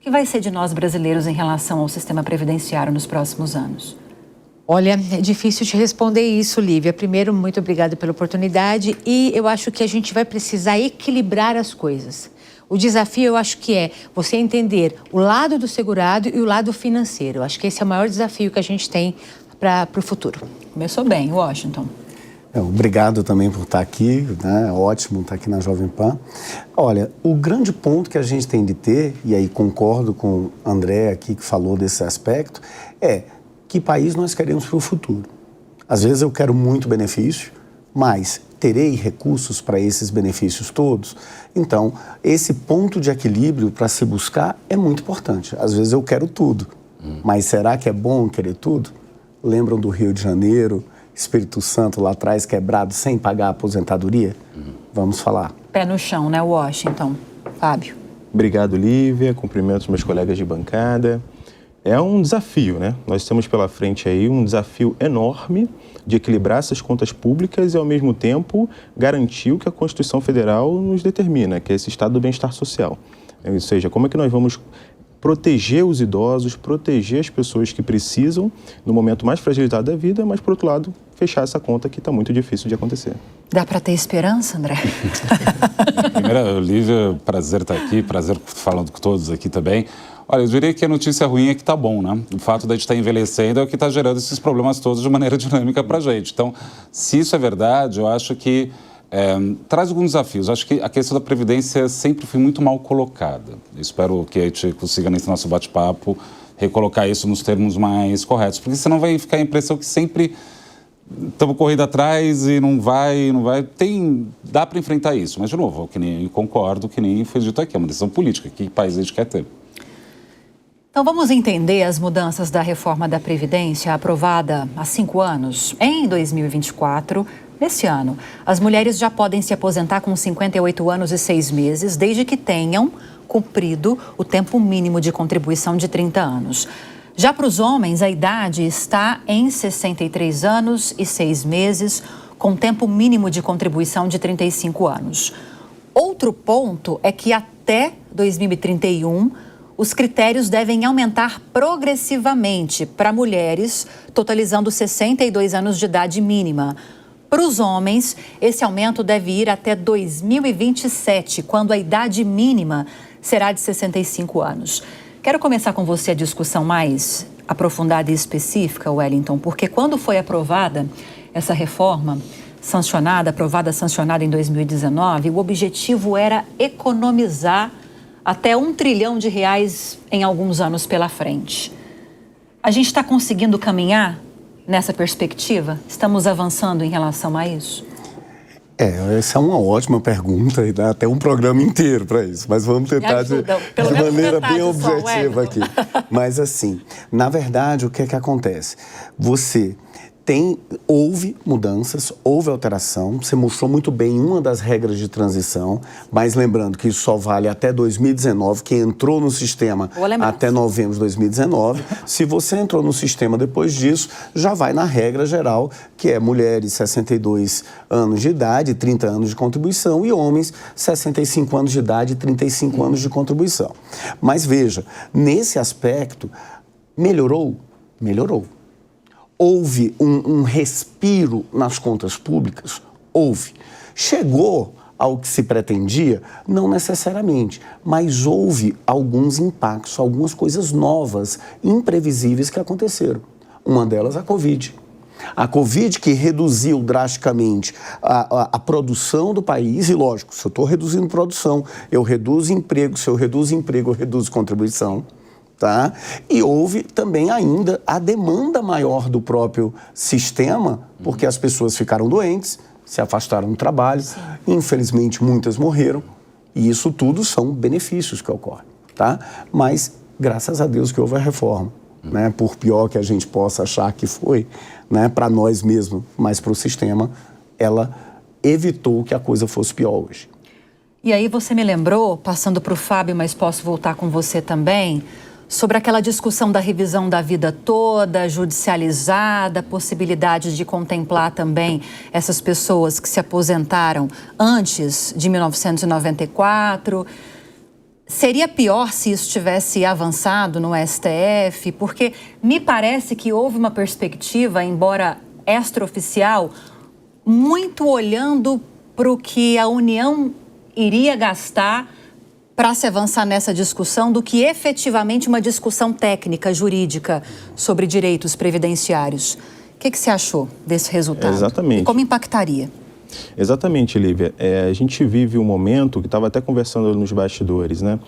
que vai ser de nós brasileiros em relação ao sistema previdenciário nos próximos anos? Olha, é difícil te responder isso, Lívia. Primeiro, muito obrigada pela oportunidade e eu acho que a gente vai precisar equilibrar as coisas. O desafio, eu acho que é você entender o lado do segurado e o lado financeiro. Eu acho que esse é o maior desafio que a gente tem para o futuro. Começou bem, Washington. Obrigado também por estar aqui, né? Ótimo estar aqui na Jovem Pan. Olha, o grande ponto que a gente tem de ter, e aí concordo com o André aqui que falou desse aspecto, é que país nós queremos para o futuro. Às vezes eu quero muito benefício, mas terei recursos para esses benefícios todos? Então, esse ponto de equilíbrio para se buscar é muito importante. Às vezes eu quero tudo, mas será que é bom querer tudo? Lembram do Rio de Janeiro, Espírito Santo lá atrás quebrado sem pagar a aposentadoria? Vamos falar. Pé no chão, né, Washington? Fábio. Obrigado, Lívia. Cumprimento meus colegas de bancada. É um desafio, né? Nós temos pela frente aí um desafio enorme de equilibrar essas contas públicas e, ao mesmo tempo, garantir o que a Constituição Federal nos determina, que é esse estado do bem-estar social. Ou seja, como é que nós vamos proteger os idosos, proteger as pessoas que precisam no momento mais fragilizado da vida, mas, por outro lado, fechar essa conta que está muito difícil de acontecer. Dá para ter esperança, André? Primeiro, Lívia, prazer estar aqui, prazer falando com todos aqui também. Olha, eu diria que a notícia ruim é que está bom, né? O fato de a gente estar envelhecendo é o que está gerando esses problemas todos de maneira dinâmica para a gente. Então, se isso é verdade, eu acho que traz alguns desafios. Acho que a questão da Previdência sempre foi muito mal colocada. Espero que a gente consiga, nesse nosso bate-papo, recolocar isso nos termos mais corretos. Porque senão vai ficar a impressão que sempre estamos correndo atrás e não vai. Dá para enfrentar isso. Mas, de novo, concordo que nem foi dito aqui, é uma decisão política. Que país a gente quer ter? Então, vamos entender as mudanças da reforma da Previdência aprovada há 5 anos. Em 2024, nesse ano, as mulheres já podem se aposentar com 58 anos e 6 meses, desde que tenham cumprido o tempo mínimo de contribuição de 30 anos. Já para os homens, a idade está em 63 anos e 6 meses, com tempo mínimo de contribuição de 35 anos. Outro ponto é que até 2031, os critérios devem aumentar progressivamente para mulheres, totalizando 62 anos de idade mínima. Para os homens, esse aumento deve ir até 2027, quando a idade mínima será de 65 anos. Quero começar com você a discussão mais aprofundada e específica, Wellington, porque quando foi aprovada essa reforma, aprovada, sancionada em 2019, o objetivo era economizar até R$1 trilhão em alguns anos pela frente. A gente está conseguindo caminhar nessa perspectiva? Estamos avançando em relação a isso? Essa é uma ótima pergunta e dá até um programa inteiro para isso, mas vamos tentar de maneira bem objetiva aqui. Mas assim, na verdade, o que é que acontece? Houve mudanças, houve alteração, você mostrou muito bem uma das regras de transição, mas lembrando que isso só vale até 2019, quem entrou no sistema até novembro de 2019, se você entrou no sistema depois disso, já vai na regra geral, que é mulheres 62 anos de idade, 30 anos de contribuição, e homens 65 anos de idade, 35 anos de contribuição. Mas veja, nesse aspecto, melhorou? Melhorou. Houve um respiro nas contas públicas? Houve. Chegou ao que se pretendia? Não necessariamente, mas houve alguns impactos, algumas coisas novas, imprevisíveis que aconteceram. Uma delas, a Covid. A Covid que reduziu drasticamente a produção do país, e lógico, se eu estou reduzindo produção, eu reduzo emprego, se eu reduzo emprego, eu reduzo contribuição. Tá? E houve também ainda a demanda maior do próprio sistema, porque as pessoas ficaram doentes, se afastaram do trabalho, infelizmente muitas morreram, e isso tudo são benefícios que ocorrem, tá? Mas graças a Deus que houve a reforma, né? Por pior que a gente possa achar que foi, né? Para nós mesmos, mas para o sistema, ela evitou que a coisa fosse pior hoje. E aí você me lembrou, passando para o Fábio, mas posso voltar com você também, sobre aquela discussão da revisão da vida toda, judicializada, possibilidade de contemplar também essas pessoas que se aposentaram antes de 1994. Seria pior se isso tivesse avançado no STF? Porque me parece que houve uma perspectiva, embora extraoficial, muito olhando para o que a União iria gastar para se avançar nessa discussão do que efetivamente uma discussão técnica, jurídica, sobre direitos previdenciários. O que você achou desse resultado? Exatamente. E como impactaria? Exatamente, Lívia. A gente vive um momento que estava até conversando nos bastidores, né?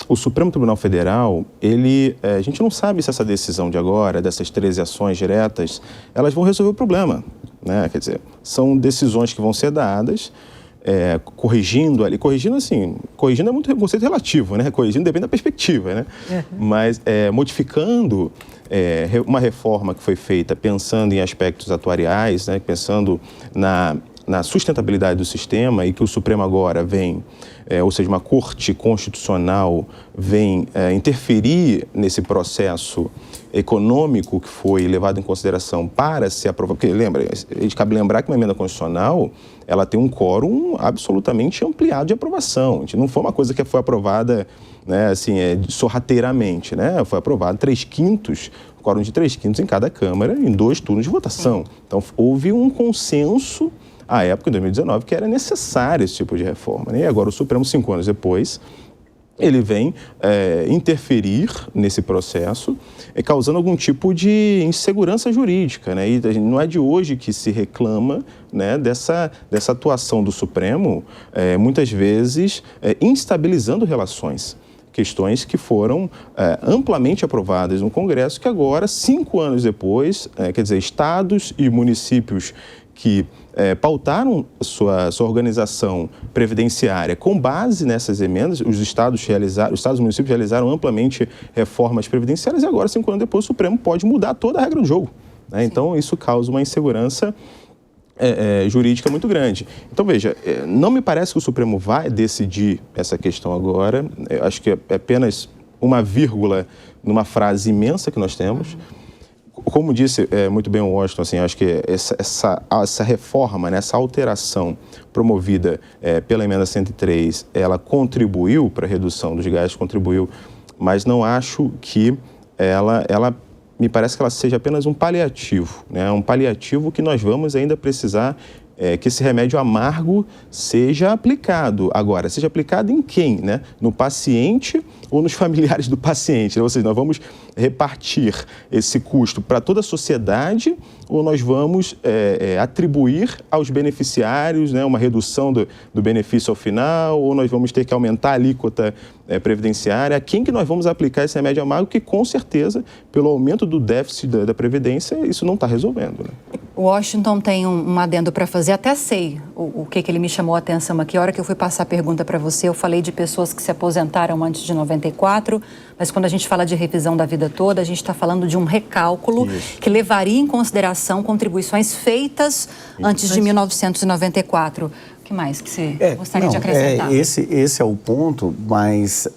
O Supremo Tribunal Federal, a gente não sabe se essa decisão de agora, dessas 13 ações diretas, elas vão resolver o problema, né? Quer dizer, são decisões que vão ser dadas, corrigindo assim, corrigindo é muito um conceito relativo, né? Corrigindo depende da perspectiva, né? Mas modificando uma reforma que foi feita pensando em aspectos atuariais, né? Pensando na sustentabilidade do sistema, e que o Supremo agora vem, ou seja, uma Corte Constitucional vem interferir nesse processo econômico que foi levado em consideração para se aprovar. Porque, a gente cabe lembrar que uma emenda constitucional, ela tem um quórum absolutamente ampliado de aprovação. A gente não foi uma coisa que foi aprovada, né, assim, sorrateiramente, né? Foi aprovado 3/5, quórum de 3/5 em cada Câmara, em 2 turnos de votação. Então, houve um consenso, à época, em 2019, que era necessário esse tipo de reforma, né? E agora o Supremo, 5 anos depois, ele vem interferir nesse processo, causando algum tipo de insegurança jurídica, né? E não é de hoje que se reclama, né, dessa atuação do Supremo, muitas vezes instabilizando relações. Questões que foram amplamente aprovadas no Congresso, que agora, 5 anos depois, quer dizer, estados e municípios que pautaram sua organização previdenciária com base nessas emendas, os estados e municípios realizaram amplamente reformas previdenciárias, e agora, 5 anos depois, o Supremo pode mudar toda a regra do jogo, né? Então, isso causa uma insegurança jurídica muito grande. Então, veja, não me parece que o Supremo vai decidir essa questão agora. Eu acho que é apenas uma vírgula numa frase imensa que nós temos. Como disse muito bem o Washington, assim, acho que essa reforma, né, essa alteração promovida pela emenda 103, ela contribuiu para a redução dos gastos, contribuiu, mas não acho que ela me parece que ela seja apenas um paliativo, né? Um paliativo que nós vamos ainda precisar que esse remédio amargo seja aplicado. Agora, seja aplicado em quem, né? No paciente ou nos familiares do paciente, né? Ou seja, nós vamos repartir esse custo para toda a sociedade, ou nós vamos atribuir aos beneficiários, né, uma redução do benefício ao final, ou nós vamos ter que aumentar a alíquota previdenciária. A quem que nós vamos aplicar esse remédio amargo, que com certeza, pelo aumento do déficit da Previdência, isso não está resolvendo, né? O Washington tem um adendo para fazer, até sei o que ele me chamou a atenção aqui. A hora que eu fui passar a pergunta para você, eu falei de pessoas que se aposentaram antes de 94, mas quando a gente fala de revisão da vida toda, a gente está falando de um recálculo que levaria em consideração contribuições feitas antes de 1994. O que mais que você gostaria de acrescentar? Esse é o ponto, mas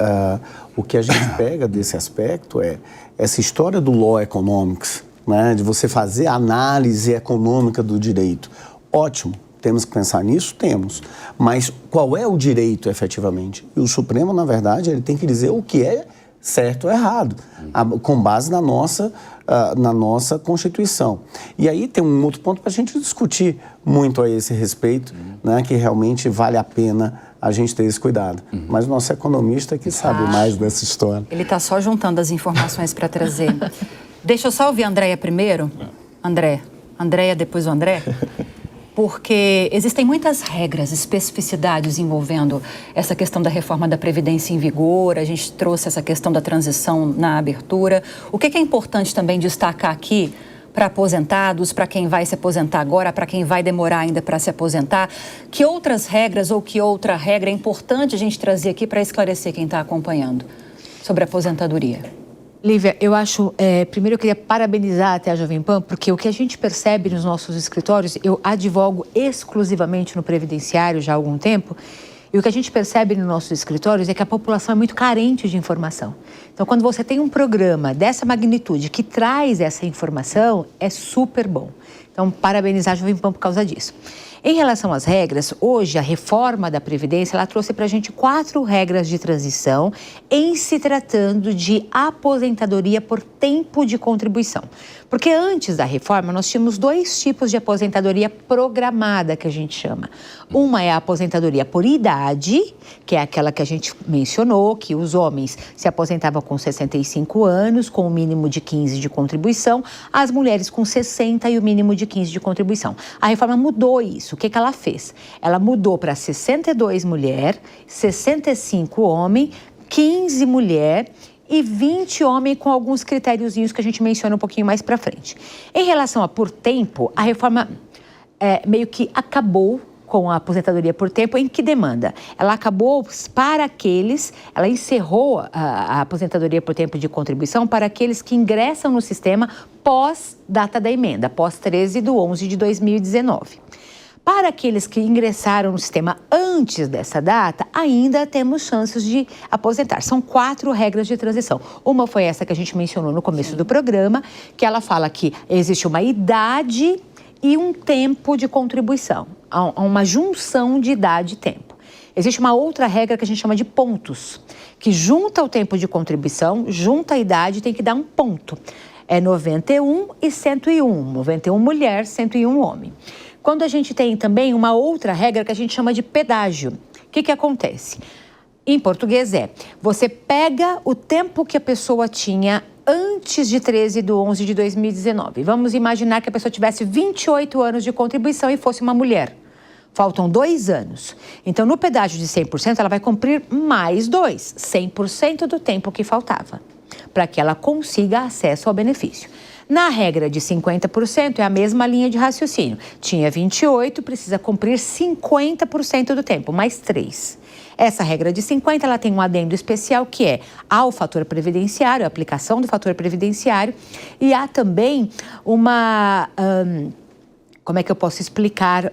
o que a gente pega desse aspecto é essa história do law economics, né, de você fazer a análise econômica do direito. Ótimo, temos que pensar nisso? Temos. Mas qual é o direito, efetivamente? E o Supremo, na verdade, ele tem que dizer o que é certo ou errado, com base na nossa Constituição. E aí tem um outro ponto para a gente discutir muito a esse respeito, né, que realmente vale a pena a gente ter esse cuidado. Mas o nosso economista que sabe mais dessa história. Ele está só juntando as informações para trazer. Deixa eu só ouvir a Andréia primeiro. Andréia, depois o André. Porque existem muitas regras, especificidades envolvendo essa questão da reforma da Previdência em vigor. A gente trouxe essa questão da transição na abertura. O que é importante também destacar aqui para aposentados, para quem vai se aposentar agora, para quem vai demorar ainda para se aposentar? Que outras regras ou que outra regra é importante a gente trazer aqui para esclarecer quem está acompanhando sobre a aposentadoria? Lívia, eu acho, primeiro eu queria parabenizar até a Jovem Pan, porque o que a gente percebe nos nossos escritórios, eu advogo exclusivamente no previdenciário já há algum tempo, e o que a gente percebe nos nossos escritórios é que a população é muito carente de informação. Então, quando você tem um programa dessa magnitude que traz essa informação, é super bom. Então, parabenizar a Jovem Pan por causa disso. Em relação às regras, hoje a reforma da Previdência, ela trouxe para a gente 4 regras de transição em se tratando de aposentadoria por tempo de contribuição. Porque antes da reforma, nós tínhamos 2 tipos de aposentadoria programada, que a gente chama. Uma é a aposentadoria por idade, que é aquela que a gente mencionou, que os homens se aposentavam com 65 anos, com o mínimo de 15 de contribuição, as mulheres com 60 e o mínimo de 15 de contribuição. A reforma mudou isso. O que ela fez? Ela mudou para 62 mulher, 65 homem, 15 mulher e 20 homem com alguns critériozinhos que a gente menciona um pouquinho mais para frente. Em relação a por tempo, a reforma meio que acabou com a aposentadoria por tempo. Em que demanda? Ela acabou para aqueles, ela encerrou a aposentadoria por tempo de contribuição para aqueles que ingressam no sistema pós data da emenda, pós 13/11/2019. Para aqueles que ingressaram no sistema antes dessa data, ainda temos chances de aposentar. São 4 regras de transição. Uma foi essa que a gente mencionou no começo do programa, que ela fala que existe uma idade e um tempo de contribuição. Há uma junção de idade e tempo. Existe uma outra regra que a gente chama de pontos, que junta o tempo de contribuição, junta a idade e tem que dar um ponto. É 91 e 101. 91 mulher, 101 homem. Quando a gente tem também uma outra regra que a gente chama de pedágio. O que acontece? Em português você pega o tempo que a pessoa tinha antes de 13/11/2019. Vamos imaginar que a pessoa tivesse 28 anos de contribuição e fosse uma mulher. Faltam 2 anos. Então, no pedágio de 100%, ela vai cumprir mais 2, 100% do tempo que faltava, para que ela consiga acesso ao benefício. Na regra de 50%, é a mesma linha de raciocínio. Tinha 28, precisa cumprir 50% do tempo, mais 3. Essa regra de 50, ela tem um adendo especial que há o fator previdenciário, a aplicação do fator previdenciário, e há também uma... como é que eu posso explicar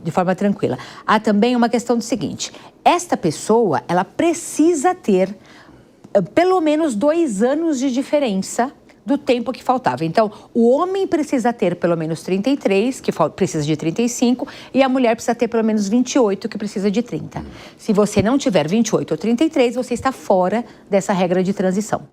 de forma tranquila? Há também uma questão do seguinte, esta pessoa, ela precisa ter pelo menos 2 anos de diferença do tempo que faltava. Então, o homem precisa ter pelo menos 33, que precisa de 35, e a mulher precisa ter pelo menos 28, que precisa de 30. Se você não tiver 28 ou 33, você está fora dessa regra de transição.